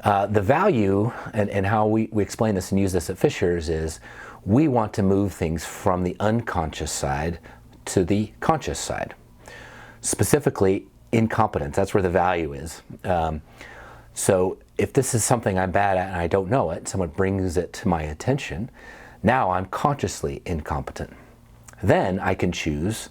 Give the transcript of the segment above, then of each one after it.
The value, and how we explain this and use this at Fisher's, is we want to move things from the unconscious side to the conscious side. Specifically, incompetence, that's where the value is. So if this is something I'm bad at and I don't know it, someone brings it to my attention, now I'm consciously incompetent. Then I can choose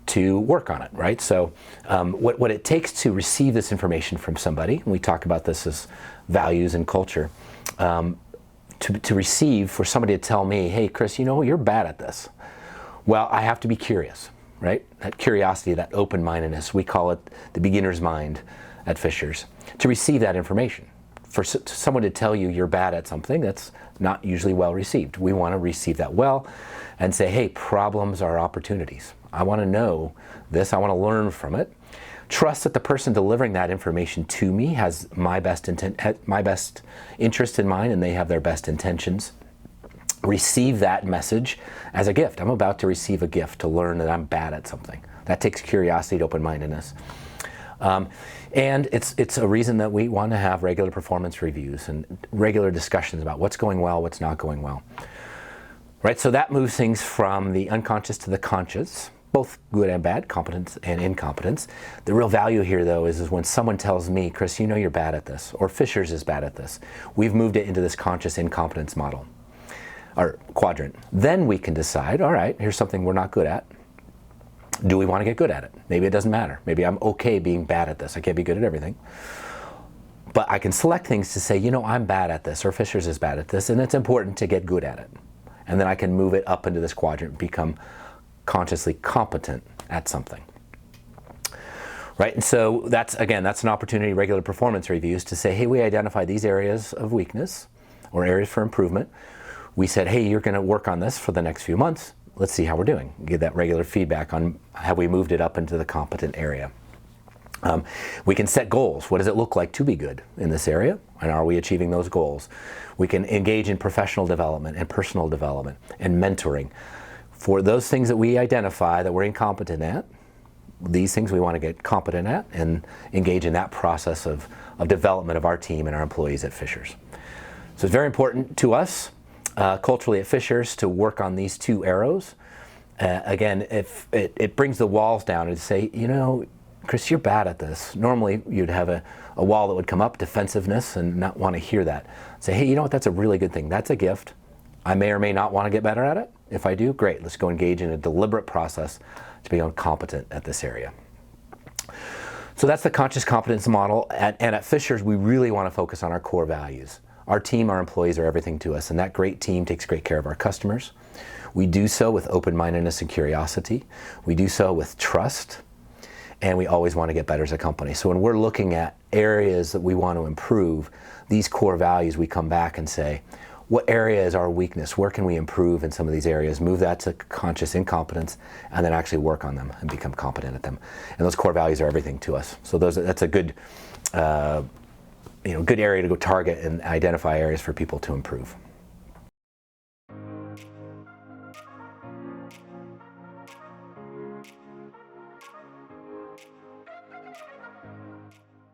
to work on it, right? So what it takes to receive this information from somebody, and we talk about this as values and culture, to receive, for somebody to tell me, hey Chris, you know, you're bad at this. Well, I have to be curious, right? That curiosity, that open-mindedness, we call it the beginner's mind at Fisher's, to receive that information. For someone to tell you you're bad at something, that's not usually well received. We want to receive that well and say, hey, problems are opportunities. I want to know this, I want to learn from it. Trust that the person delivering that information to me has my best interest in mind, and they have their best intentions. Receive that message as a gift. I'm about to receive a gift to learn that I'm bad at something. That takes curiosity to open-mindedness. And it's a reason that we want to have regular performance reviews and regular discussions about what's going well, what's not going well. Right, so that moves things from the unconscious to the conscious, both good and bad, competence and incompetence. The real value here, though, is when someone tells me, Chris, you know you're bad at this, or Fisher's is bad at this. We've moved it into this conscious incompetence model, or quadrant. Then we can decide, all right, here's something we're not good at. Do we want to get good at it? Maybe it doesn't matter. Maybe I'm okay being bad at this. I can't be good at everything. But I can select things to say, you know, I'm bad at this, or Fisher's is bad at this, and it's important to get good at it. And then I can move it up into this quadrant, become consciously competent at something. Right, and so that's an opportunity, regular performance reviews, to say, hey, we identify these areas of weakness or areas for improvement. We said, hey, you're going to work on this for the next few months. Let's see how we're doing. Get that regular feedback on have we moved it up into the competent area. We can set goals. What does it look like to be good in this area? And are we achieving those goals? We can engage in professional development and personal development and mentoring. For those things that we identify that we're incompetent at, these things we want to get competent at and engage in that process of development of our team and our employees at Fisher's. So it's very important to us, culturally at Fisher's, to work on these two arrows. Again, if it brings the walls down and say, you know, Chris, you're bad at this. Normally you'd have a wall that would come up, defensiveness, and not want to hear that. Say, hey, you know what, that's a really good thing. That's a gift. I may or may not want to get better at it. If I do, great. Let's go engage in a deliberate process to become competent at this area. So that's the conscious competence model. And at Fisher's, we really want to focus on our core values. Our team, our employees are everything to us, and that great team takes great care of our customers. We do so with open-mindedness and curiosity. We do so with trust, and we always want to get better as a company. So when we're looking at areas that we want to improve, these core values, we come back and say, what area is our weakness? Where can we improve in some of these areas? Move that to conscious incompetence, and then actually work on them and become competent at them. And those core values are everything to us. So that's a good, good area to go target and identify areas for people to improve.